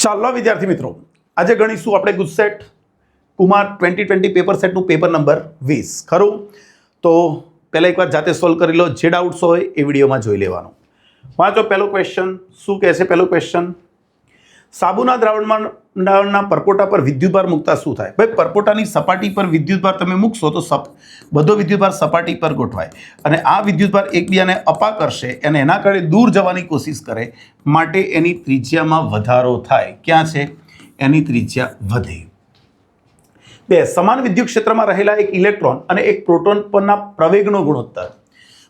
ચાલો વિદ્યાર્થી મિત્રો, આજે ગણીશું આપણે GUJCET Kumar 2020 paper સેટનું paper number 20. ખરું? તો પહેલાં એકવાર જાતે સોલ્વ કરી લો. જે ડાઉટ્સ હોય એ વિડીયોમાં જોઈ લેવાનો. વાંચો પહેલો ક્વેશ્ચન. શું કહે છે પહેલો ક્વેશ્ચન? સાબુના દ્રાવણના પરપોટા પર વિદ્યુતભાર મૂકતા શું થાય? ભાઈ, પરપોટાની સપાટી પર વિદ્યુતભાર તમે મૂકશો તો બધો વિદ્યુતભાર સપાટી પર ગોઠવાય અને આ વિદ્યુતભાર એકબીજાને અપા કરશે અને એના કારણે દૂર જવાની કોશિશ કરે, માટે એની ત્રિજ્યામાં વધારો થાય. ક્યાં છે? એની ત્રિજ્યા વધે. બે, સમાન વિદ્યુત ક્ષેત્રમાં રહેલા એક ઇલેક્ટ્રોન અને એક પ્રોટોન પરના પ્રવેગનો ગુણોત્તર.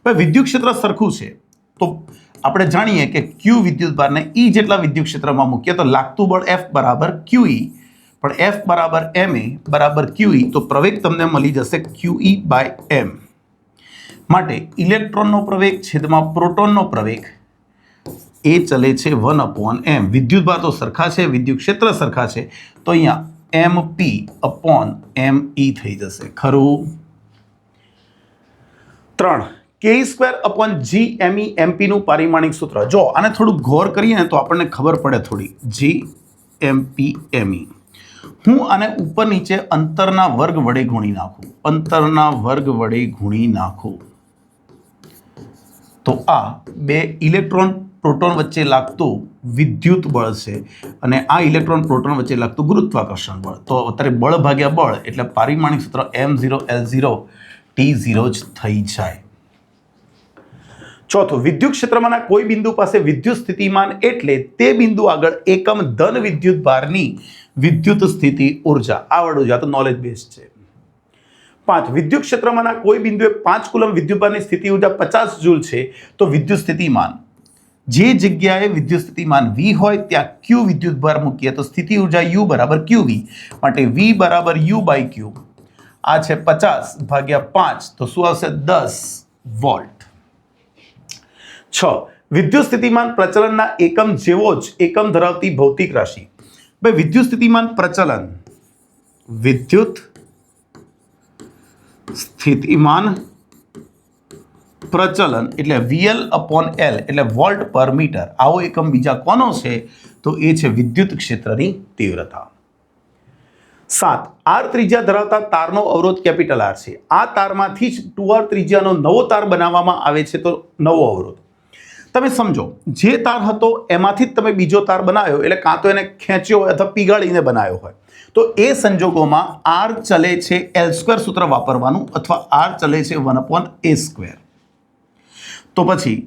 ભાઈ, વિદ્યુત ક્ષેત્ર સરખું છે તો આપણે જાણીએ કે ક્યુ વિદ્યુતભારને ઈ જેટલા વિદ્યુત ક્ષેત્રમાં મૂકીએ તો લાગતું બળ F બરાબર QE, પણ F બરાબર MA બરાબર QE, તો પ્રવેગ તમને મળી જશે QE/m. માટે ઇલેક્ટ્રોનનો પ્રવેગ છેદમાં પ્રોટોનનો પ્રવેગ એ ચલે છે 1/m. વિદ્યુતભાર તો સરખા છે, વિદ્યુત ક્ષેત્ર સરખા છે, તો અહીંયા MP/me થઈ જશે. ખરું? 3, Ke²/GME/MP નું પારિમાણિક સૂત્ર. જો આને થોડું ગૌર કરીએ ને તો આપણને ખબર પડે થોડી. GMP/ME હું આને ઉપર નીચે અંતરના વર્ગ વડે ગુણી નાખું. અંતરના વર્ગ વડે ગુણી નાખું તો આ બે ઇલેક્ટ્રોન પ્રોટોન વચ્ચે લાગતું વિદ્યુત બળ છે અને આ ઇલેક્ટ્રોન પ્રોટોન વચ્ચે લાગતું ગુરુત્વાકર્ષણ બળ. તો અત્યારે બળ ભાગ્યા બળ એટલે પારિમાણિક સૂત્ર M0L0T0 જ થઈ જાય. ચોથું, વિદ્યુત ક્ષેત્રમાંના કોઈ બિંદુ પાસે વિદ્યુત સ્થિતિમાન એટલે તે બિંદુ આગળ એકમ ધન વિદ્યુત ભારની વિદ્યુત સ્થિતિ ઉર્જા. આવડવું જોઈએ, આ તો નોલેજ બેઝ છે. 5, વિદ્યુત ક્ષેત્રમાંના કોઈ બિંદુએ 5 કુલમ વિદ્યુતભારની સ્થિતિ ઉર્જા 50 જૂલ છે તો વિદ્યુત સ્થિતિમાન જે જગ્યાએ વિદ્યુત સ્થિતિમાન V હોય ત્યાં Q વિદ્યુતભાર મૂકીએ તો સ્થિતિ ઉર્જા U બરાબર QV, માટે V બરાબર U/Q. આ છે 50/5, તો શું આવશે? 10 વોલ્ટ. 6, વિદ્યુત સ્થિતિમાન પ્રચલનના એકમ જેવો જ એકમ ધરાવતી ભૌતિક રાશિ. ભાઈ, વિદ્યુત સ્થિતિમાન પ્રચલન, વિદ્યુત સ્થિતિમાન પ્રચલન એટલે VL/L એટલે વોલ્ટ પર મીટર. આવો એકમ બીજા કોનો છે? તો એ છે વિદ્યુત ક્ષેત્રની તીવ્રતા. 7, R ત્રિજ્યા ધરાવતા તારનો અવરોધ કેપિટલ R છે. આ તારમાંથી જ 2R ત્રિજ્યાનો નવો તાર બનાવવામાં આવે છે તો નવો અવરોધ. તમે સમજો, જે તાર હતો એમાંથી જ તમે બીજો તાર બનાવ્યો એટલે કાં તો એને ખેંચ્યો હોય અથવા પીગાળીને બનાવ્યો હોય, તો એ સંજોગોમાં R ચલે છે L² સૂત્ર વાપરવાનું અથવા R ચલે છે 1/a². તો પછી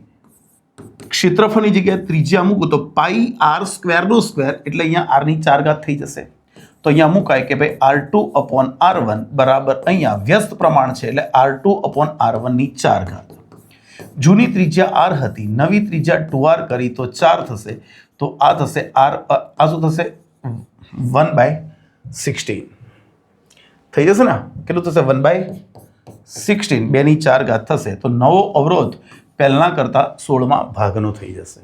ક્ષેત્રફળની જગ્યાએ ત્રિજ્યા મૂકું તો πr² એટલે અહીંયા r ની 4 ઘાત થઈ જશે. તો અહીંયા મુકાય કે ભાઈ R2/R1 બરાબર અહીંયા વ્યસ્ત પ્રમાણ છે એટલે R2/R1 ની 4 ઘાત. જૂની ત્રિજ્યા R હતી, નવી ત્રિજ્યા 2R કરી તો 4 થશે, તો આ થશે R, આ શું થશે? 1/16 થઈ જશે ને? કેટલું થશે? 1/16, 2 ની 4 ઘાત થશે. તો નવો અવરોધ પહેલા કરતા 16માં ભાગનો થઈ જશે.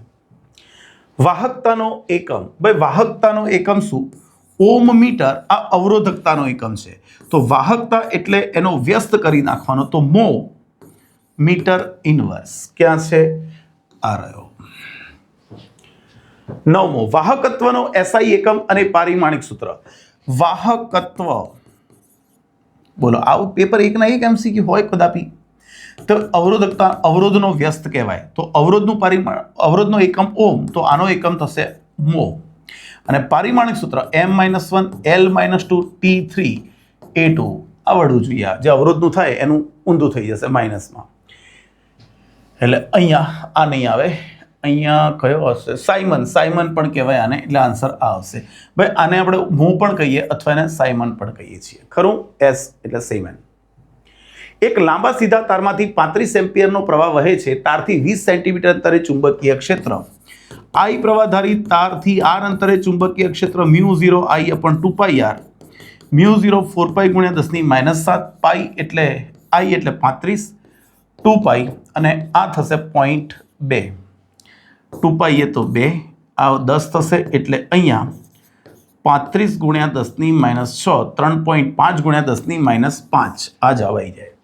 વાહકતાનો એકમ. ભાઈ, વાહકતાનો એકમ શું? ઓમ મીટર. આ અવરોધકતાનો એકમ છે. તો વાહકતા એટલે એનો વ્યસ્ત કરી નાખવાનો, તો મો મીટર ઇનવર્સ. ક્યાં છે? આ રહ્યો. 9મો, વાહકત્વનો SI એકમ અને પારિમાણિક સૂત્ર. વાહકત્વ, બોલો, આવું પેપર એકના એક MCQ હોય કદાપી. તો અવરોધકતા, અવરોધનો વ્યસ્ત કહેવાય. તો અવરોધનું પરિમાણ, અવરોધનો એકમ ઓમ, તો આનો એકમ થશે મો. અને પારિમાણિક સૂત્ર M-1 L-2 T3 A2. આવડવું જોઈએ. જે અવરોધનું થાય એનું ઊંધું થઈ જશે માઇનસમાં. એટલે અહીંયા આ નહીં આવે, અહીંયા કયો હશે? સાયમન. સાયમન પણ કહેવાય આને, એટલે આન્સર આ આવશે. ભાઈ, આને આપણે મો પણ કહીએ અથવા એને સાયમન પણ કહીએ છીએ. ખરું? S એટલે સાયમન. એક લાંબા સીધા તારમાંથી 35 એમ્પિયરનો પ્રવાહ વહે છે. તારથી 20 સેન્ટીમીટર અંતરે ચુંબકીય ક્ષેત્ર. I પ્રવાહધારી તારથી R અંતરે ચુંબકીય ક્ષેત્ર μ0I/2πr. μ0 4π × 10⁻⁷ પાઈ એટલે I એટલે 35, 2π અને આ થશે 0.2. 2π એ તો 2, આ 10 થશે એટલે અહીંયા 35 × 10⁻⁶, 3.5 × 10⁻5 આ જવાબ આવી જાય.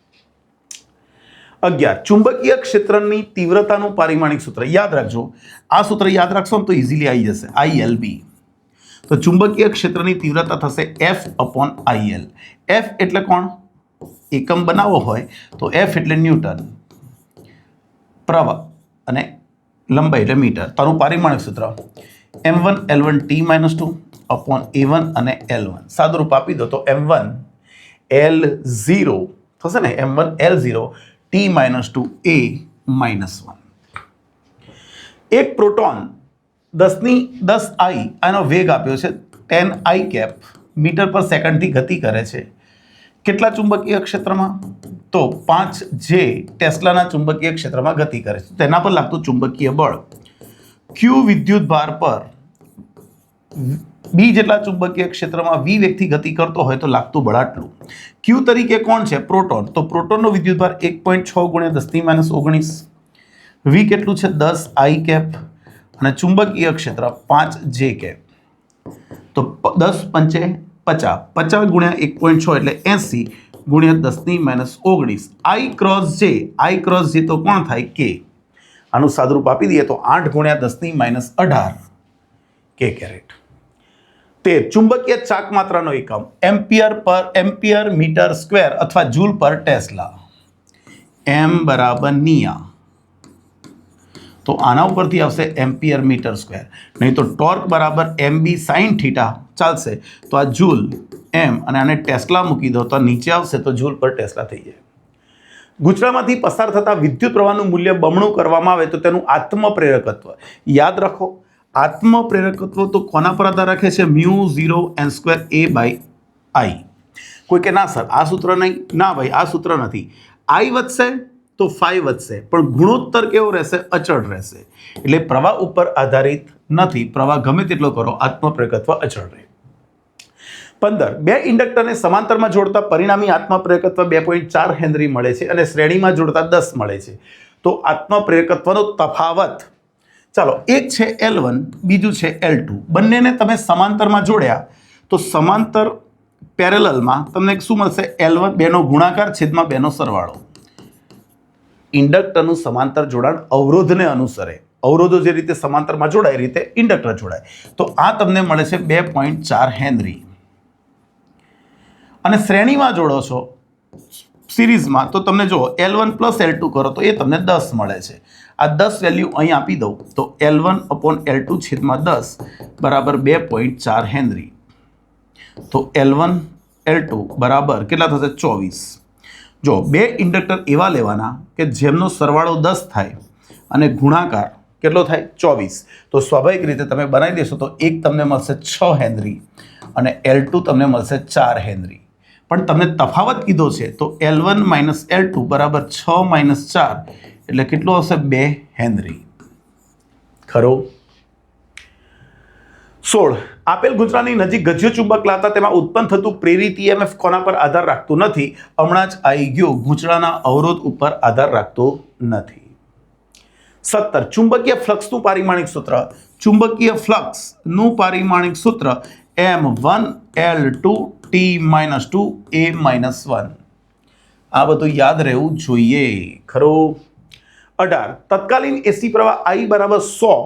11 ચુંબકીય ક્ષેત્રની તીવ્રતાનું પારિમાણિક સૂત્ર યાદ રાખજો. આ સૂત્ર યાદ રાખશો ને તો ઇઝીલી આવી જશે. ILB. તો ચુંબકીય ક્ષેત્રની તીવ્રતા થશે F/IL. F એટલે કોણ? એકમ બનાવવો હોય તો F એટલે ન્યૂટન, પ્રવાહ અને લંબાઈ એટલે મીટર. તારું પારિમાણિક સૂત્ર m1 L1 T-2 upon A1 અને L1. સાદું રૂપ આપી દો તો m1 L0 થશે ને, m1 L0 T-2 A-1. એક પ્રોટોન 10 I આનો વેગ આપ્યો છે 10 I કેપ મીટર પર સેકન્ડથી ગતિ કરે છે. કેટલા ચુંબકીય ક્ષેત્રમાં? તો 5J ટેસ્લાના ચુંબકીય ક્ષેત્રમાં ગતિ કરે છે. તેના પર લાગતું ચુંબકીય બળ Q વિદ્યુત ભાર પર B જેટલા ચુંબકીય ક્ષેત્રમાં V વેગથી ગતિ કરતો હોય તો લાગતું બળ આટલું. Q તરીકે કોણ છે? પ્રોટોન. તો પ્રોટોનનો વિદ્યુત ભાર 1.6 × 10⁻19. V કેટલું છે? 10 I કેપ અને ચુંબકીય ક્ષેત્ર 5J કેપ. તો 10 પંચે 50, 50 × 1.6 એટલે 80 × 10⁻19. I ક્રોસ J તો કોણ થાય? K. આનું સાદુરૂપ આપી દઈએ તો 8 × 10⁻18 K કેરેટ. તે ચુંબકીય ચાક માત્રાનો એકમ એમ્પિયર મીટર સ્ક્વેર અથવા જૂલ પર ટેસ્લા. M બરાબર નિયા. તો આના ઉપરથી આવશે એમ્પિયર મીટર સ્ક્વેર. નહીં તો ટોર્ક બરાબર MB sin થીટા ચાલશે. તો આ જૂલ M અને આને ટેસ્લા મૂકી દો તો નીચે આવશે તો જૂલ પર ટેસ્લા થઈ જાય. ગૂંચળામાંથી પસાર થતા વિદ્યુત પ્રવાહનું મૂલ્ય બમણું કરવામાં આવે તો તેનું આત્મપ્રેરકત્વ યાદ રાખો. આત્મપ્રેરકત્વ તો કોના પર આધાર રાખે છે? μ0 n²A/I. કોઈ કે ના સર આ સૂત્ર નહીં. ના ભાઈ આ સૂત્ર નથી. I વધશે તો phi વધશે પણ ગુણોત્તર કેવો રહેશે? અચળ રહેશે. એટલે પ્રવાહ ઉપર આધારિત નથી. પ્રવાહ ગમે તેટલો કરો આત્મપ્રેરકત્વ અચળ રહે. 15 બે ઇન્ડક્ટરને સમાંતરમાં જોડતા પરિણામી આત્મપ્રેરકત્વ 2.4 હેનરી મળે છે અને શ્રેણીમાં જોડતા 10 મળે છે. તો આત્મપ્રેરકત્વનો તફાવત, ચાલો એક છે L1 બીજું છે L2, બંનેને તમે સમાંતરમાં જોડ્યા તો સમાંતર પેરેલલમાં તમને શું મળશે? L1 બેનો ગુણાકાર છેદમાં બેનો સરવાળો. ઇન્ડક્ટરનું સમાંતર જોડાણ અવરોધને અનુસરે. અવરોધો જે રીતે સમાંતરમાં જોડાય એ રીતે ઇન્ડક્ટર જોડાય. તો આ તમને મળે છે 2.4 હેનરી. અને શ્રેણીમાં જોડો છો સિરીઝમાં તો તમને જો L1 + L2 કરો તો એ તમને 10 મળે છે. આ 10 વેલ્યુ અહીં આપી દઉં તો L1/L2 છેદમાં 10 બરાબર 2.4 હેનરી. તો L1 L2 બરાબર કેટલા થશે? 24. જો બે ઇન્ડક્ટર એવા લેવાના કે જેમનો સરવાળો 10 થાય અને ગુણાકાર કેટલો થાય? 24. તો સ્વાભાવિક રીતે તમે બનાવી દેશો તો એક તમને મળશે 6 હેનરી અને L2 તમને મળશે 4 હેનરી. પણ તમને તફાવત કીધો છે તો L1 - L2 બરાબર 6 - 4 એટલે કેટલું આવશે? 2 હેનરી. ખરો? 16 આપેલ ગૂંચળાની નજીક ગજ્યો ચુંબક લાવતા તેમાં ઉત્પન્ન થતું પ્રેરિત EMF કોના પર આધાર રાખતું નથી? હમણાં જ આવી ગયું, ગૂંચળાના અવરોધ ઉપર આધાર રાખતો નથી. 17 ચુંબકીય ફ્લક્સનું પારિમાણિક સૂત્ર. ચુંબકીય ફ્લક્સનું પારિમાણિક સૂત્ર M1 L2 T-2 A-1. આ બધું યાદ રહેવું જોઈએ. ખરું? 18 તત્કાલીન એસી પ્રવાહ I બરાબર 100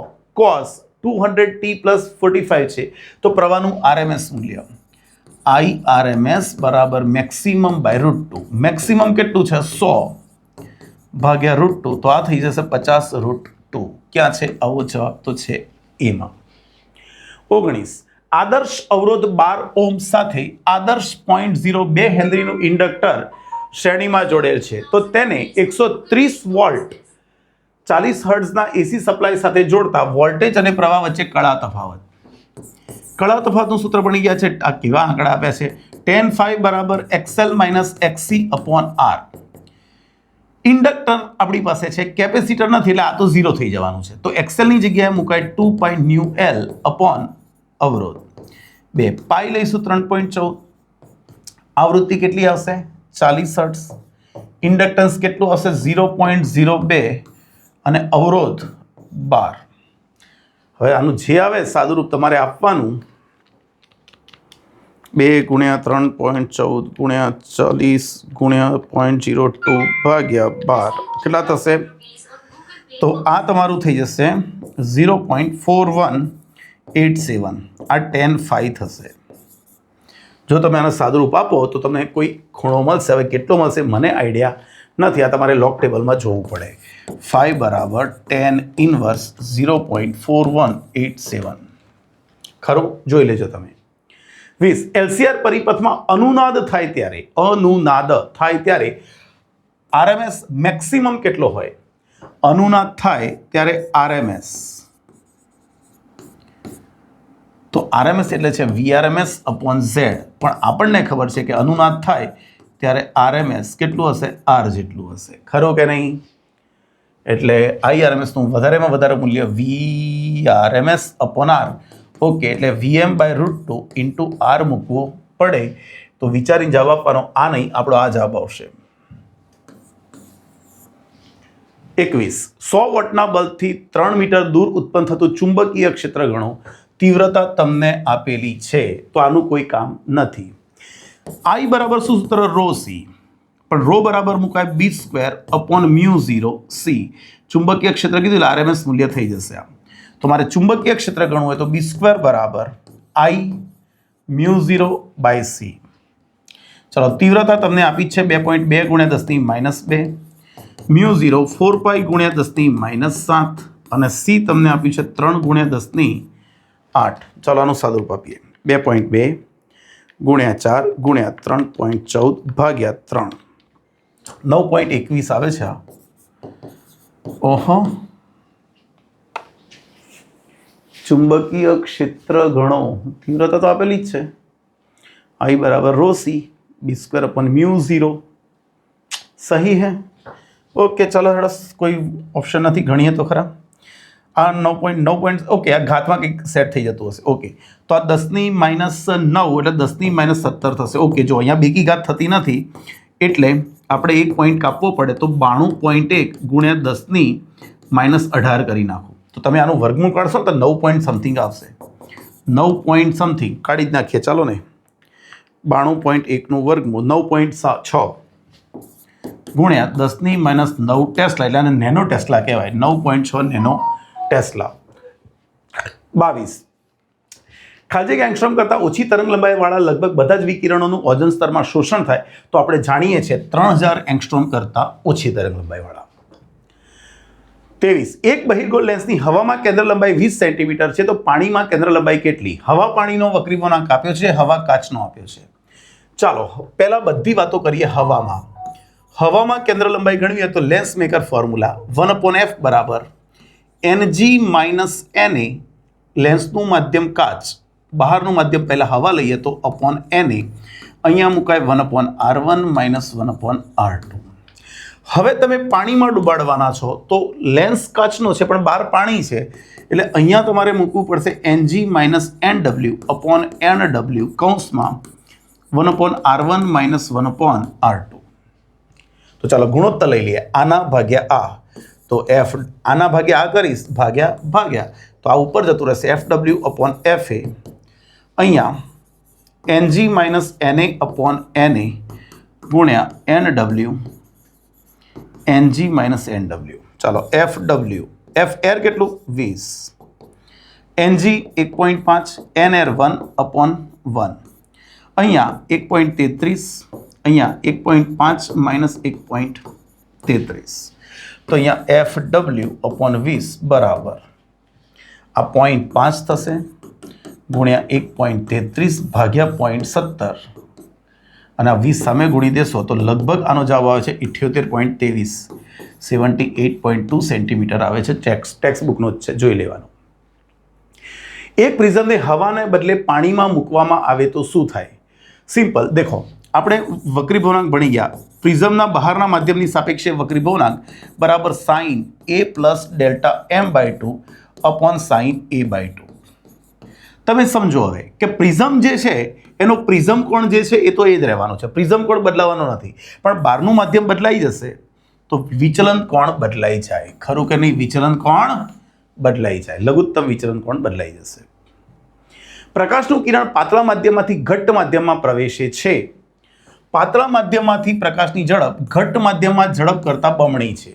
cos 200t + 45 છે તો પ્રવાહનું RMS મૂલ્ય IRMS બરાબર મેક્સિમમ બાય √2. મેક્સિમમ કેટલું છે? 100 ભાગ્યા √2 તો આ થઈ જશે 50 √2. ક્યાં છે? આવો જવાબ તો છે એમાં. 19 આદર્શ અવરોધ 12 ઓહ્મ સાથે આદર્શ 0.02 હેનરીનું ઇન્ડક્ટર શ્રેણીમાં જોડેલ છે તો તેને 130 વોલ્ટ 40 હર્ટ્ઝના એસી સપ્લાય સાથે જોડતા વોલ્ટેજ અને પ્રવાહ વચ્ચે કળા તફાવત. કળા તફાવતનું સૂત્ર બની ગયા છે. આ કેવા આંકડા આપ્યા છે? tan phi બરાબર XL - XC/R. ઇન્ડક્ટર આપણી પાસે છે, કેપેસિટર નથી એટલે આ તો 0 થઈ જવાનું છે. તો XL ની જગ્યાએ મુકાય 2π/L અવરોધ. 2 પાઈ લઈશું 3.14. આવૃત્તિ કેટલી આવશે? 40 હર્ટ્ઝ. ઇન્ડક્ટન્સ કેટલું આવશે? 0.02 અને અવરોધ 12. હવે આનું જે આવે સાદુરૂપ તમારે આપવાનું 2 ગુણ્યા 3.14 ગુણ્યા 40 ગુણ્યા 0.02 ભાગ્યા 12 કેટલા થશે? તો આ તમારું થઈ જશે 0.4187. આ 10/5 થશે. જો તમે આને સાદુરૂપ આપો તો તમને કોઈ ખૂણો મળશે. હવે કેટલો મળશે મને આઈડિયા નથી, આ તમારે લોગ ટેબલમાં જોવું પડે. 5 બરાબર 10 ઇન્વર્સ 0.4187. ખરું? જોઈ લેજો તમે. 20 એલસીઆર પરિપથમાં અનુનાદ થાય ત્યારે આરએમએસ મેક્સિમમ કેટલો હોય? અનુનાદ થાય ત્યારે આરએમએસ, તો આરએમએસ એટલે છે વીઆરએમએસ અપોન ઝેડ. પણ આપણને ખબર છે કે અનુનાદ થાય ત્યારે આરએમએસ કેટલું હશે? આર જેટલું હશે. ખરો કે નહીં? એટલે આઈઆરએમએસનું વધારેમાં વધારે મૂલ્ય વીઆરએમએસ અપોન આર. ઓકે, એટલે VM/√2 ઇન્ટુ આર મૂકવો પડે. તો વિચારીને જવાબ આપવાનો, આ નહીં, આપણો આ જવાબ આવશે. 21 100 વોટના બલ્બથી 3 મીટર દૂર ઉત્પન્ન થતું ચુંબકીય ક્ષેત્ર ગણો. તીવ્રતા તમને આપેલી છે તો આનું કોઈ કામ નથી. I બરાબર શું સૂત્ર? Row C. પણ રો બરાબર મુકાય B² અપોન μ0 C. ચુંબકીય ક્ષેત્ર કીધું આરએમએસ મૂલ્ય થઈ જશે. આમ તો મારે ચુંબકીય ક્ષેત્ર ગણવું હોય તો B² બરાબર I μ0/C. ચલો, તીવ્રતા તમને આપી છે 2.2 ગુણ્યા 10⁻², μ0 4π ગુણ્યા 10⁻7 અને C તમને આપ્યું છે 3 ગુણ્યા 10⁸. ચલો, આનું સાદુરૂપ આપીએ. 2.2 ગુણ્યા 4 ગુણ્યા 3.14 ભાગ્યા 3. 9.21 આવે છે. ઓહો, ચુંબકીય ક્ષેત્ર ગણો. તીવ્રતા તો આપેલી જ છે. I બરાબર રો સી B² અપોન μ0. સહી હે? ઓકે, ચલો હેડો, કોઈ ઓપ્શન નથી, ગણીએ તો ખરા. આ 9.9 ઓકે, આ ઘાતમાં કંઈક સેટ થઈ જતું હશે. ઓકે, તો આ 10⁻9 એટલે 10⁻17 થશે. ઓકે, જો અહીંયા બેકી ઘાત થતી નથી એટલે આપણે એક પોઈન્ટ કાપવો પડે, તો 92.1 ગુણ્યા 10⁻18 કરી નાખો. તો તમે આનું વર્ગમૂળ કાઢશો તો 9 પોઈન્ટ સમથિંગ આવશે. 9 પોઈન્ટ સમથિંગ કાઢી જ નાખીએ. ચાલો ને, 92.1નું વર્ગમૂળ 9.6 ગુણ્યા 10⁻9 ટેસ્લા, એટલે આને નેનો ટેસ્લા કહેવાય. 9.6 નેનો ટેસ્લા. 22 ખાલી એંગસ્ટ્રોમ કરતાં ઓછી તરંગ લંબાઈવાળા લગભગ બધા જ વિકિરણોનું ઓઝોન સ્તરમાં શોષણ થાય તો આપણે જાણીએ છીએ 3000 એંગસ્ટ્રોમ કરતાં ઓછી તરંગ લંબાઈવાળા. 23 એક બહિર્ગોળ લેન્સની હવામાં કેન્દ્ર લંબાઈ 20 સેન્ટીમીટર છે તો પાણીમાં કેન્દ્ર લંબાઈ કેટલી? હવા પાણીનો વક્રીભવનાંક આપ્યો છે, હવા કાચનો આપ્યો છે. ચાલો પહેલા બધી વાતો કરીએ હવામાં. હવામાં કેન્દ્ર લંબાઈ ગણવી હોય તો લેન્સ મેકર ફોર્મ્યુલા 1/f બરાબર Ng - Na. લેન્સનું માધ્યમ કાચ, બહારનું માધ્યમ પહેલા હવા લઈએ તો અપોન Na. અહીંયા મુકાય 1/R1 - 1/R2. હવે તમે પાણીમાં ડૂબાડવાના છો તો લેન્સ કાચનો છે પણ બહાર પાણી છે એટલે અહીંયા તમારે મૂકવું પડશે Ng - Nw અપોન Nw કૌંસમાં 1/R1 - 1/R2. તો ચાલો ગુણોત્તર લઈ લઈએ. આના ભાગ્યા આ, તો F આના ભાગ્યા આ કરીશ, ભાગ્યા તો આ ઉપર જતું રહેશે FW અપોન FA. અહીંયા Ng - Na અપોન Na ગુણ્યા Nw Ng - Nw. ચાલો FW, Fr કેટલું? 20. Ng 1.5, Nr 1/1. અહીંયા 1.33, અહીંયા 1.5 માઇનસ 1.33. તો અહીંયા FW અપોન 20 બરાબર આ 0.5 થશે ગુણ્યા 1.33 ભાગ્યા 0.17 અને આ 20 સામે ગુણી દેશો તો લગભગ આનો જવાબ આવે છે 78.23, 78.2 સેન્ટીમીટર આવે છે. ટેક્સ્ટ બુકનો જ છે, જોઈ લેવાનું. એક પ્રિઝમને હવાને બદલે પાણીમાં મૂકવામાં આવે તો શું થાય? સિમ્પલ, દેખો આપણે વક્રીભવનાંક ભણી ગયા. પ્રિઝમના બહારના માધ્યમની સાપેક્ષે વક્રીભવનાંક બરાબર sin A plus delta m/2 upon sin A/2. તમે સમજો હવે કે પ્રિઝમ જે છે એનો પ્રિઝમ કોણ જે છે એ તો એ જ રહેવાનો છે, પ્રિઝમ કોણ બદલાવાનો નથી. પણ બહારનું માધ્યમ બદલાઈ જશે તો વિચલન કોણ બદલાઈ જાય. ખરું કે નહીં? વિચલન કોણ બદલાઈ જાય, લઘુત્તમ વિચલન કોણ બદલાઈ જશે. પ્રકાશનું કિરણ પાતળા માધ્યમમાંથી ઘટ્ટ માધ્યમમાં પ્રવેશે છે. પાતળા માધ્યમમાંથી પ્રકાશની ઝડપ ઘટ્ટ માધ્યમમાં ઝડપ કરતાં બમણી છે.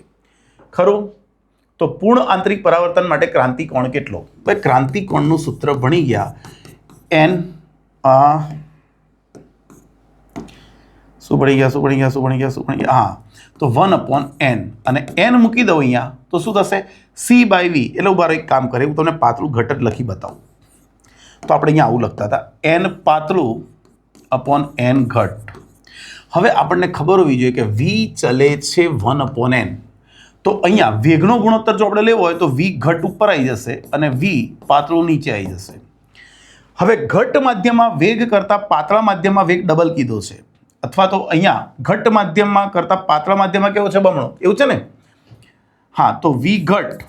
ખરું? તો પૂર્ણ આંતરિક પરાવર્તન માટે ક્રાંતિકોણ કેટલો? ભાઈ ક્રાંતિકોણનું સૂત્ર ભણી ગયા. એન શું ભણી ગયા? હા, તો 1/n અને n મૂકી દઉં અહીંયા તો શું થશે? C/v. એટલે ઉભા રહો, એક કામ કરે, હું તમને પાતળું ઘટક લખી બતાવું. તો આપણે અહીંયા આવું લખતા હતા, n પાતળું અપોન n ઘટ. હવે આપણને ખબર હોવી જોઈએ કે v ચલે છે 1/n. તો અહીંયા વેગનો ગુણોત્તર જો આપણે લેવો હોય તો v ઘટ ઉપર આવી જશે અને v પાતળું નીચે આવી જશે. હવે ઘટ્ટ માધ્યમમાં વેગ કરતાં પાતળા માધ્યમમાં વેગ ડબલ કીધો છે, અથવા તો અહીંયા ઘટ્ટ માધ્યમમાં કરતાં પાતળા માધ્યમમાં કેવો છે? બમણો. એવું છે ને? હા, તો v ઘટ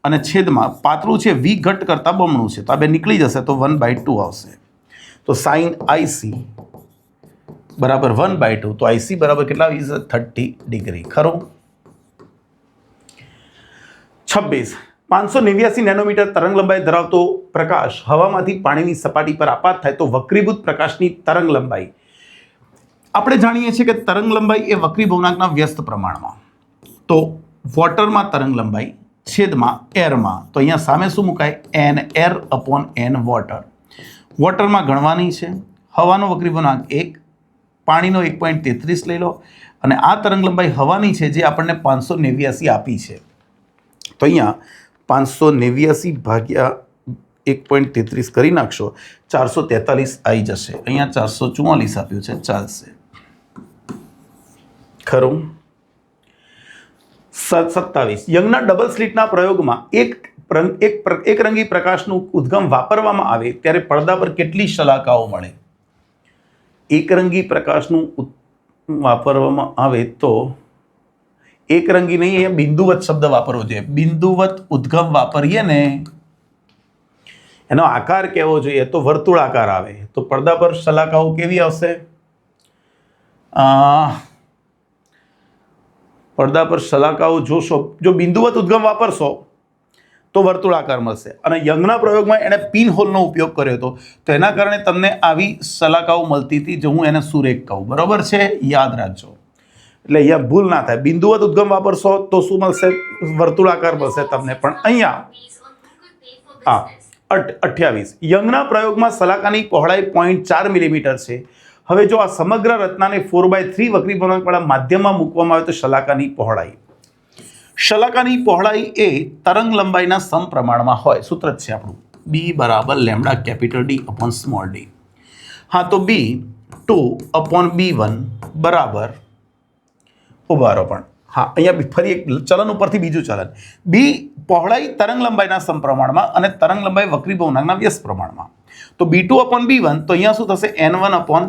અને છેદમાં પાતળું છે v ઘટ કરતાં બમણું છે, તો આ બે નીકળી જશે તો 1/2 આવશે. તો sin IC બરાબર 1/2. તો IC બરાબર કેટલા આવી જશે? 30 ડિગ્રી. ખરું? 26. 589 નેનોમીટર તરંગ લંબાઈ ધરાવતો પ્રકાશ હવામાંથી પાણીની સપાટી પર આપાત થાય તો વક્રીભૂત પ્રકાશની તરંગ લંબાઈ. આપણે જાણીએ છીએ કે તરંગ લંબાઈ એ વક્રીભવનાંકના વ્યસ્ત પ્રમાણમાં. તો વોટરમાં તરંગ લંબાઈ છેદમાં એરમાં, તો અહીંયા સામે શું મુકાય? n air upon n water. વોટરમાં ગણવાની છે, હવાનો વક્રીભવનાંક 1, પાણીનો 1.33 લઈ લો અને આ તરંગ લંબાઈ હવાની છે જે આપણને 589 આપી છે. તો અહીંયા 589 ભાગ્યા 1.33 કરી નાખશો, 443 આવી જશે. અહીંયા 444 આપ્યું છે, ચાલશે. ખરું? 27. યંગના ડબલ સ્લિટના પ્રયોગમાં એક રંગી પ્રકાશનું ઉદ્ગમ વાપરવામાં આવે ત્યારે પડદા પર કેટલી શલાકાઓ મળે? એકરંગી પ્રકાશનું વાપરવામાં આવે તો એક રંગી નહીં, અહીંયા બિંદુવત શબ્દ વાપરવો જોઈએ. બિંદુવત ઉદ્ગમ વાપરીએ ને, એનો આકાર કેવો જોઈએ? તો વર્તુળાકાર આવે. તો પડદા પર શલાકાઓ કેવી આવશે? પડદા પર શલાકાઓ જોશો, જો બિંદુવત ઉદ્ગમ વાપરશો તો વર્તુળાકાર મળશે. અને યંગના પ્રયોગમાં એણે પિન હોલનો ઉપયોગ કર્યો હતો, તો એના કારણે તમને આવી શલાકાઓ મળતી હતી, જો હું એને સુરેખ કહું. બરોબર છે? યાદ રાખજો, એટલે અહીંયા ભૂલ ના થાય. બિંદુવત ઉદ્ગમ વાપરશો તો શું મળશે? વર્તુળાકાર મળશે તમને. પણ અહીંયા 28. યંગના પ્રયોગમાં શલાકાની પહોળાઈ 0.4 મિલીમીટર છે. હવે જો આ સમગ્ર રચનાને 4/3 વક્રીભવનાંકવાળા માધ્યમમાં મૂકવામાં આવે તો શલાકાની પહોળાઈ એ તરંગ લંબાઈના સમપ્રમાણમાં હોય. સૂત્ર જ છે આપણું, B બરાબર lambda capital D upon small d. હા, તો B2 અપોન B1 બરાબર, ઉભા રહો પણ, હા અહીંયા ફરી એક ચલન ઉપરથી બીજું ચલન. B પહોળાઈ તરંગ લંબાઈના સમપ્રમાણમાં અને તરંગ લંબાઈ વક્રીભવનાંકના વ્યસ્ત પ્રમાણમાં. તો B2 અપોન B1, તો અહીંયા શું થશે? N1 અપોન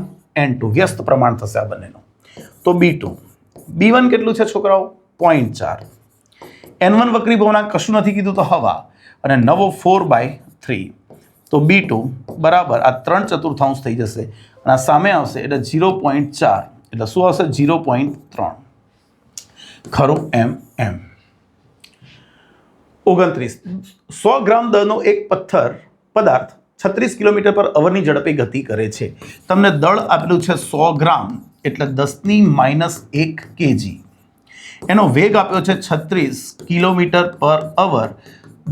N2, વ્યસ્ત પ્રમાણ થશે આ બંનેનું. તો B2. B1 કેટલું છે છોકરાઓ? 0.4. N1 વક્રીભવનાંક કશું નથી કીધું તો હવા, અને નવો 4/3. તો B2 બરાબર આ 3/4 થઈ જશે અને આ સામે આવશે એટલે 0.4, એટલે શું આવશે? 0.3. ખરું? એમ. 29. 100 ગ્રામ દળનો એક પદાર્થ 36 કિલોમીટર પર અવરની ઝડપે ગતિ કરે છે. તમને દળ આપેલું છે 100 ગ્રામ, એટલે 10⁻1 kg. એનો વેગ આપ્યો છે 36 કિલોમીટર પર અવર,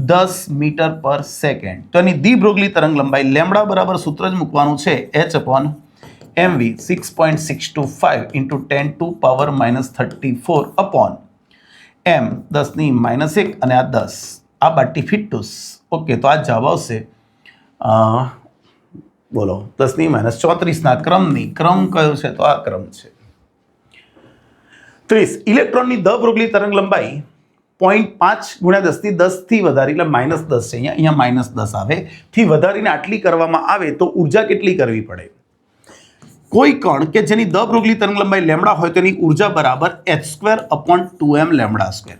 10 મીટર પર સેકન્ડ. તો એની દ્વિભ્રુગલી તરંગ લંબાઈ લેમ્ડા બરાબર સૂત્ર જ મૂકવાનું છે, h/mv 6.625 × 10⁻⁻34 અપોન m 10⁻1 અને આ 10, આ બાટી ફિટ્ટુસ. ઓકે, તો આ જવાબ આવશે બોલો 10⁻34 ક્રમ કયો છે? તો આ ક્રમ છે. 30. ઇલેક્ટ્રોનની દ્વિભ્રુગલી તરંગ લંબાઈ 0.5 × 10⁻10 થી વધારી, એટલે -10 છે અહીંયા -10 આવે, થી વધારીને આટલી કરવામાં આવે તો ઉર્જા કેટલી કરવી પડે? કોઈ કણ કે જેની દ્વિભ્રુગલી તરંગ લંબાઈ લેમ્ડા હોય તેની ઉર્જા બરાબર h²/2m લેમ્ડા².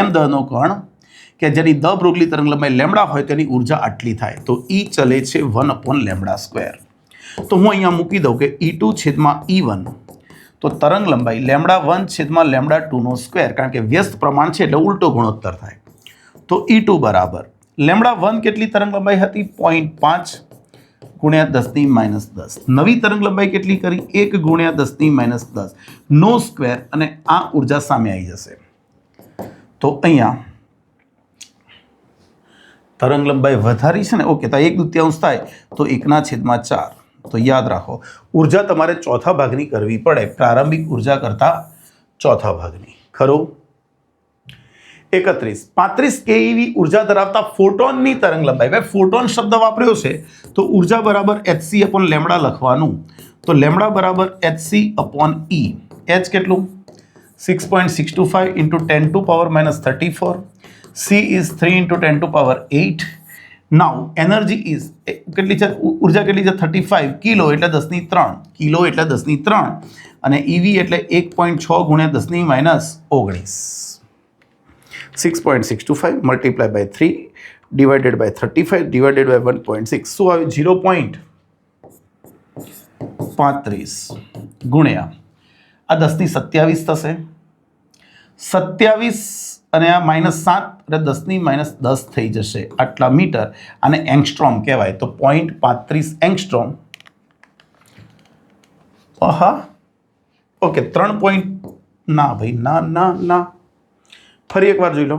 m દળનો કણ કે જેની દ્વિભ્રુગલી તરંગ લંબાઈ લેમ્ડા હોય તેની ઉર્જા આટલી થાય, તો E ચલે છે 1/λ². તો હું અહીંયા મૂકી દઉં કે E2 છેદમાં E1, તો તરંગ લંબાઈ λ1 છેદમાં λ2 સ્ક્વેર, કારણ કે વ્યસ્ત પ્રમાણ છે એટલે ઉલટો ગુણોત્તર થાય. તો E2 બરાબર λ1 કેટલી તરંગ લંબાઈ હતી? 0.5 ગુણ્યા 10⁻10. નવી તરંગ લંબાઈ કેટલી કરી? 1 ગુણ્યા 10⁻10 નો સ્ક્વેર, અને આ ઉર્જા સામે આવી જશે. તો અહીંયા તરંગ લંબાઈ વધારી છે ને, ઓકે, તો 1/2 થાય તો 1/4. તો યાદ રાખો, ઉર્જા તમારે ચોથા ભાગની કરવી પડે પ્રારંભિક ઉર્જા કરતા ચોથા ભાગની. ખરું? 31. 35 keV ઉર્જા ધરાવતા ફોટોનની તરંગ લંબાઈ. ભાઈ ફોટોન શબ્દ વાપર્યો છે તો ઉર્જા બરાબર hc/λ લખવાનું. તો લેમ્ડા બરાબર hc/E. h કેટલું? 6.625 × 10⁻34. c is 3 × 10⁸. Now energy is કેટલી છે? ઉર્જા કેટલી છે? 35 કિલો એટલે 10⁻3. કિલો એટલે 10⁻3 અને EV એટલે 1.6 ગુણ્યા 10⁻19. 6.625 multiply by 3 divided by 35 divided by 1.6. શું આવે? 0.35 ગુણ્યા આ 10⁻27 થશે. 27 અને આ -7 એટલે 10⁻10 થઈ જશે. આટલા મીટર. આને એંગસ્ટ્રોમ કહેવાય. તો 0.35 એંગસ્ટ્રોમ. હા, ઓકે, 3. ના ભાઈ, ના. ફરી એકવાર જોઈ લો.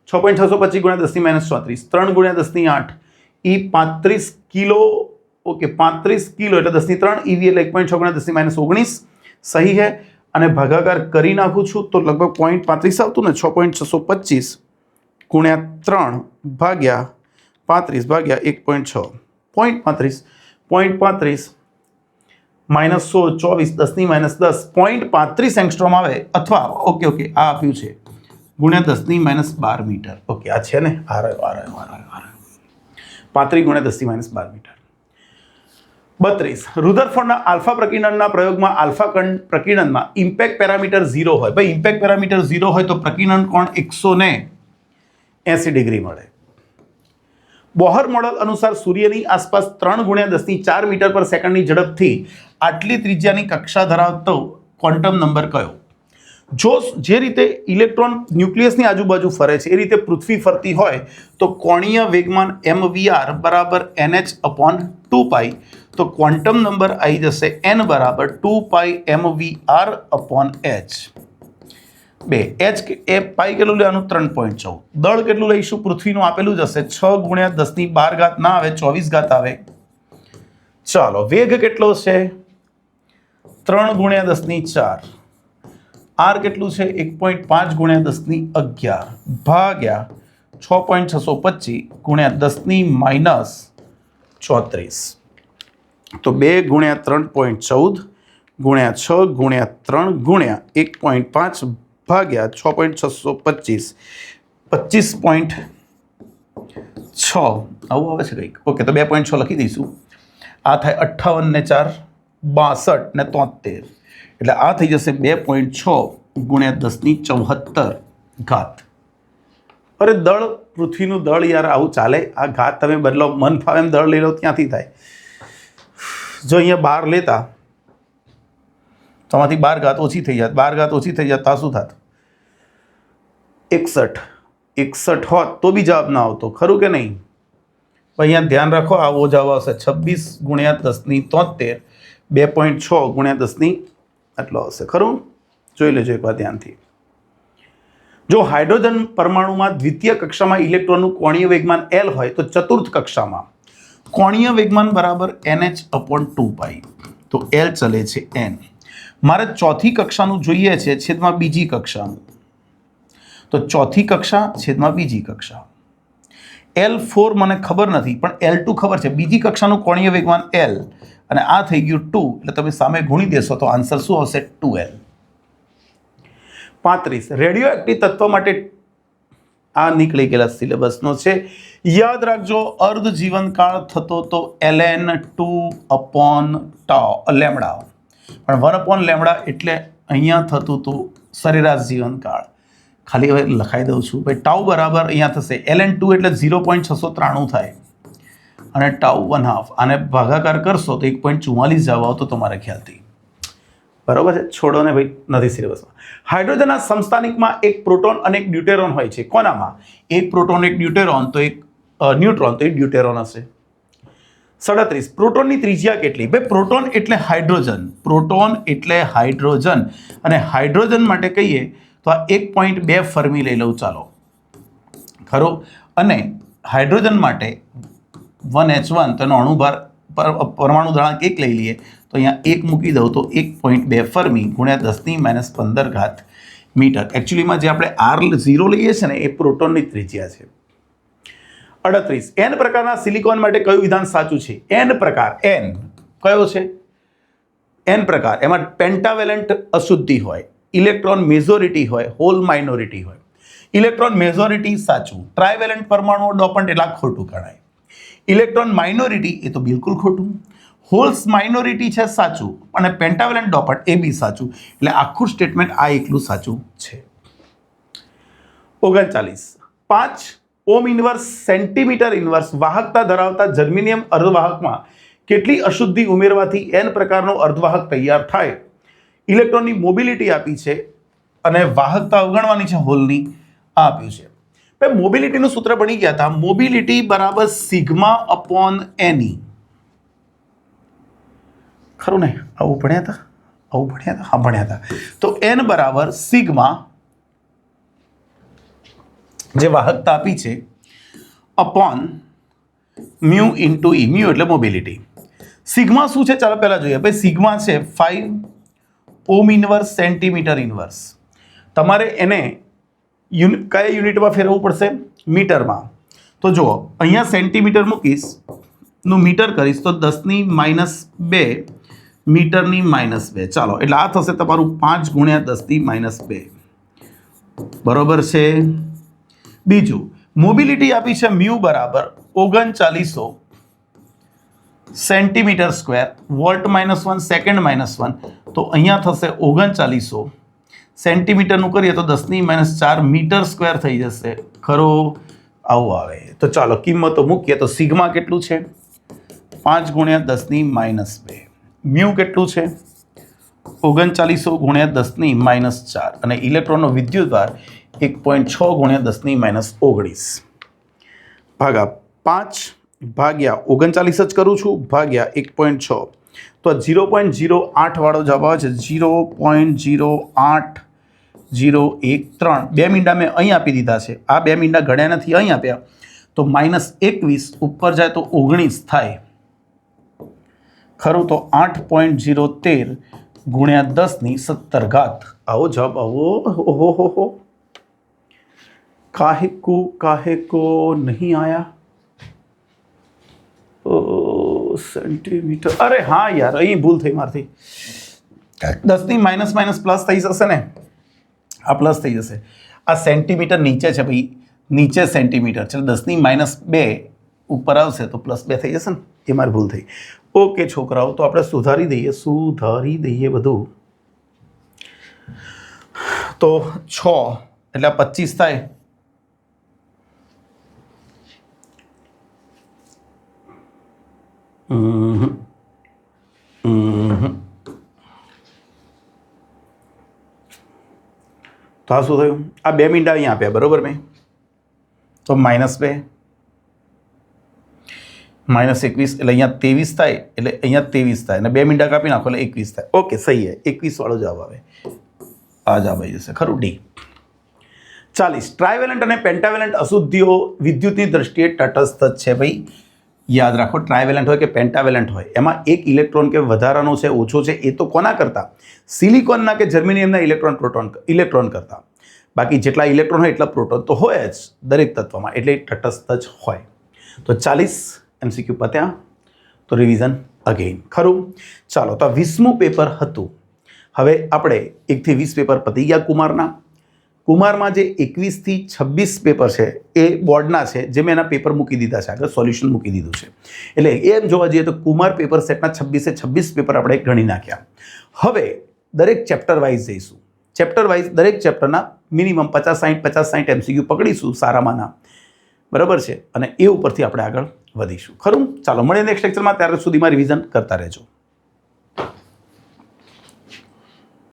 6.625 ગુણ્યા 10⁻34. 3 ગુણ્યા 10⁸. એ 35 કિલો. ઓકે, 35 કિલો એટલે 10⁻3. EV એટલે 1.6 ગુણ્યા 10⁻19. સહી હે. અને ભાગાકાર કરી નાખું છું તો લગભગ 0.35 આવતું ને. 6.625 ગુણ્યા 3 ભાગ્યા 35 ભાગ્યા 1.6. 0.35 -100 24 10⁻10 0.35 એંગસ્ટ્રોમ આવે. અથવા ઓકે, આ આપ્યું છે ગુણ્યા 10⁻12 મીટર. ઓકે, આ છે ને, આ રહ્યો 35 ગુણ્યા 10⁻12 મીટર. 32. રુધરફોર્ડના આલ્ફા પ્રકીર્ણનના પ્રયોગમાં આલ્ફા પ્રકીર્ણનમાં ઇમ્પેક્ટ પેરામીટર 0 હોય. ભાઈ ઇમ્પેક્ટ પેરામીટર 0 હોય તો પ્રકીર્ણન કોણ 180 ડિગ્રી મળે. બોહર મોડલ અનુસાર સૂર્યની આસપાસ 3 ગુણ્યા 10⁴ મીટર પર સેકન્ડની ઝડપથી આટલી ત્રિજ્યાની કક્ષા ધરાવતો ક્વોન્ટમ નંબર કયો? જો જે રીતે ઇલેક્ટ્રોન ન્યુક્લિયસની આજુબાજુ ફરે છે એ રીતે પૃથ્વી ફરતી હોય તો કોણીય વેગમાન mvr બરાબર nh/2π. તો ક્વોન્ટમ નંબર આવી જશે n બરાબર 2π mvr/h. h એ પાઈ કેટલું લેવાનું? 3.14. દળ કેટલું લઈશું? પૃથ્વીનું આપેલું જ હશે 6 ગુણ્યા 10⁻12 ના આવે, 24 આવે. ચાલો, વેગ કેટલો છે? 3 ગુણ્યા 10⁴. આર કેટલું છે? 1.5 ગુણ્યા 10⁻11 ભાગ્યા 6.625 ગુણ્યા 10⁻34. તો 2 ગુણ્યા 3.14 ગુણ્યા 6 ગુણ્યા 3 ગુણ્યા 1.5 ભાગ્યા 6.625 25.6 આવું આવે છે કંઈક. ઓકે, તો 2.6 લખી દઈશું. આ થાય 58 ને 4 62 ને 73. એટલે આ થઈ જશે 2.6 ગુણ્યા 10⁻74. અરે દળ, પૃથ્વીનું દળ યાર, આવું ચાલે? આ ઘાત તમે બદલો, મન ફાવે એમ દળ લઈ લો, ત્યાંથી થાય. જો અહીંયા 12 લેતા તો આમાંથી 12 ઘાત ઓછી થઈ જાત. 12 ઘાત ઓછી થઈ જાત તો શું થાત? 61 હોત તો બી જવાબ ના આવતો. ખરું કે નહીં? અહીંયા ધ્યાન રાખો, આવો જવાબ આવશે 26 ગુણ્યા 10⁻73. 2.6 ગુણ્યા 10 આટલો આવશે. ખરું? જોઈ લેજો એકવાર ધ્યાનથી. જો હાઇડ્રોજન પરમાણુમાં દ્વિતીય કક્ષામાં ઇલેક્ટ્રોનનું કોણીય વેગમાન L હોય તો ચતુર્થ કક્ષામાં કોણીય વેગમાન બરાબર nh/2π. તો L ચલે છે n. મારે ચોથી કક્ષાનું જોઈએ છે છેદમાં બીજી કક્ષાનું. તો ચોથી કક્ષા છેદમાં બીજી કક્ષા. L4 મને ખબર નથી પણ L2 ખબર છે. બીજી કક્ષાનું કોણીય વેગમાન L અને આ થઈ ગયું 2 એટલે તમે સામે ગુણી દેશો તો આન્સર શું આવશે? 2L. 35. રેડિયો એક્ટિવ તત્વ માટે આ નીકળી ગયેલા સિલેબસનો છે. યાદ રાખજો, અર્ધ જીવનકાળ થતો તો ln2/લેમ્ડા, પણ 1/લેમ્ડા એટલે અહીંયા થતું હતું સરેરાશ જીવનકાળ. ખાલી હવે લખાઈ દઉં છું ભાઈ. ટાઉ બરાબર અહીંયા થશે ln2 એટલે 0.693 થાય અને ટાઉ 1/2. આને ભાગાકાર કરશો તો 1.44 જવાબ આવતો તમારા ખ્યાલથી. બરાબર છે? છોડો ને ભાઈ, નથી સિલેબસમાં. હાઇડ્રોજનના સમસ્થાનિકમાં એક પ્રોટોન અને એક ડ્યુટેરોન હોય છે. કોનામાં? એક પ્રોટોન એક ન્યુટ્રોન તો એક ડ્યુટેરોન હશે. 37 પ્રોટોનની ત્રિજ્યા કેટલી? ભાઈ પ્રોટોન એટલે હાઇડ્રોજન અને હાઇડ્રોજન માટે કહીએ તો આ 1.2 ફર્મી લઈ લઉં ચાલો, ખરું? અને હાઇડ્રોજન માટે 1H1 તો એનો અણુભાર પરમાણુ દળાંક 1 લઈ લઈએ તો અહીંયા 1 મૂકી દઉં તો 1.2 ફર્મી ગુણ્યા 10⁻15 મીટર. એકચ્યુઅલીમાં જે આપણે R0 લઈએ છીએ ને એ પ્રોટોનની ત્રિજ્યા છે. 38 એન પ્રકારના સિલિકોન માટે કયું વિધાન સાચું છે? એન પ્રકાર, એન કયો છે? એન પ્રકાર એમાં પેન્ટાવેલેન્ટ અશુદ્ધિ હોય, ઇલેક્ટ્રોન મેજોરિટી હોય, હોલ માઇનોરિટી હોય. ઇલેક્ટ્રોન મેજોરિટી સાચું, ટ્રાયવેલેન્ટ પરમાણુઓ ડોપન્ટ એટલે ખોટું ગણાય. ઇલેક્ટ્રોન માઇનોરિટી એ તો બિલકુલ ખોટું. હોલ્સ માઇનોરિટી છે સાચું અને પેન્ટાવેલેન્ટ ડોપન્ટ એ બી સાચું. એટલે આખું સ્ટેટમેન્ટ આ એકલું સાચું છે. 39 5 ઓમ ઇન્વર્સ સેન્ટીમીટર ઇન્વર્સ વાહકતા ધરાવતા જર્મેનિયમ અર્ધવાહકમાં કેટલી અશુદ્ધિ ઉમેરવાથી એન પ્રકારનો અર્ધવાહક તૈયાર થાય? ઇલેક્ટ્રોનની મોબિલિટી આપી છે અને વાહકતા અવગણવાની છે હોલની, આ આપ્યું છે. ભાઈ મોબિલિટીનું સૂત્ર ભણી ગયા હતા, મોબિલિટી બરાબર સિગ્મા અપોન એની, ખરું ને? આવું ભણ્યા હતા? હા ભણ્યા હતા. તો એન બરાબર સિગ્મા, જે વાહકતા આપી છે, અપોન મ્યુ ઇન્ટુ ઈ. મ્યુ એટલે મોબિલિટી. સિગ્મા શું છે ચાલો પહેલા જોઈએ. ભાઈ સિગ્મા છે 5 ઓમ ઇન્વર્સ સેન્ટીમીટર ઇન્વર્સ. તમારે એને કયા યુનિટમાં ફેરવવું પડશે? મીટરમાં. તો જુઓ અહીંયા સેન્ટીમીટર મૂકીશ નું મીટર કરીશ તો 10⁻2 મીટરની -2. ચાલો એટલે આ થશે તમારું 5 ગુણ્યા 10⁻2. બરોબર છે. બીજું મોબિલિટી આપી છે મ્યુ બરાબર 3900 સેન્ટીમીટર સ્ક્વેર, વોલ્ટ -1 સેકન્ડ -1 તો અહીંયા થશે 3900 સેન્ટીમીટરનું કરીએ તો 10⁻4 મીટર સ્ક્વેર થઈ જશે, ખરું? આવું આવે. તો ચાલો કિંમતો મૂકીએ તો સિગ્મા કેટલું છે? 5 ગુણ્યા 10⁻2. મ્યુ કેટલું છે? 3900 ગુણ્યા 10⁻4 અને ઇલેક્ટ્રોનનો વિદ્યુતભાર 1.6 ગુણ્યા 10⁻19 ભાગ્યા 5 ભાગ્યા 39 જ કરું છું ભાગ્યા 1.6 તો 0.08 વાળો જવાબ આવે છે. 0.08013 બે મીંડા મેં અહીં આપી દીધા છે, આ બે મીંડા ગણ્યા નથી, અહીં આપ્યા તો -21 ઉપર જાય તો 19 થાય, ખરું? તો 8.013 ગુણ્યા 10⁻17. આવો જવાબ આવો. ઓહો काहे को नहीं आया? સેન્ટીમીટર. અરે હા યાર, અહીં ભૂલ થઈ મારથી. 10⁻⁻ પ્લસ થઈ જશે ને, આ પ્લસ થઈ જશે. આ સેન્ટીમીટર નીચે છે ભાઈ, નીચે સેન્ટીમીટર છે, 10⁻2 ઉપર આવશે તો +2 થઈ જશે ને, એ મારી ભૂલ થઈ. ઓકે છોકરાઓ, તો આપણે સુધારી દઈએ બધું. તો 6 એટલે 25 થાય. તો આ શું થયું? આ બે મીંડા અહીંયા આપ્યા, બરોબર મેં? તો -2 -21 એટલે અહીંયા 23 થાય, એટલે અહીંયા 23 થાય અને બે મીંડા કાપી નાખો એટલે 21 થાય. ઓકે સહી હે, 21 વાળો જવાબ આવે. આ જવાબ આવી જશે, ખરું? ડી. 40 ટ્રાયવેલેન્ટ અને પેન્ટાવેલેન્ટ અશુદ્ધિઓ વિદ્યુતની દ્રષ્ટિએ તટસ્થ છે. ભાઈ યાદ રાખો, ટ્રાયવેલેન્ટ હોય કે પેન્ટાવેલેન્ટ હોય એમાં એક ઇલેક્ટ્રોન કે વધારાનો છે, ઓછો છે, એ તો કોના કરતા? સિલિકોનના કે જર્મેનિયમના ઇલેક્ટ્રોન કરતા. બાકી જેટલા ઇલેક્ટ્રોન હોય એટલા પ્રોટોન તો હોય જ દરેક તત્વમાં, એટલે તટસ્થ જ હોય. તો 40 MCQ પત્યા. તો રિવિઝન અગેન, ખરું? ચાલો, તો 20મું પેપર હતું. હવે આપણે 1 થી 20 પેપર પતી ગયા કુમારમાં જે 21 થી 26 પેપર છે એ બોર્ડના છે, જે મેં એના પેપર મૂકી દીધા છે, આગળ સોલ્યુશન મૂકી દીધું છે. એટલે એમ જોવા જઈએ તો કુમાર પેપર સેટના 26 પેપર આપણે ગણી નાખ્યા. હવે દરેક ચેપ્ટર વાઇઝ જઈશું. ચેપ્ટર વાઇઝ દરેક ચેપ્ટરના મિનિમમ 50-60 MCQ પકડીશું સારામાંના, બરાબર છે? અને એ ઉપરથી આપણે આગળ વધીશું, ખરું? ચાલો મળીએ નેક્સ્ટ લેક્ચરમાં, ત્યાર સુધીમાં રિવિઝન કરતા રહેજો.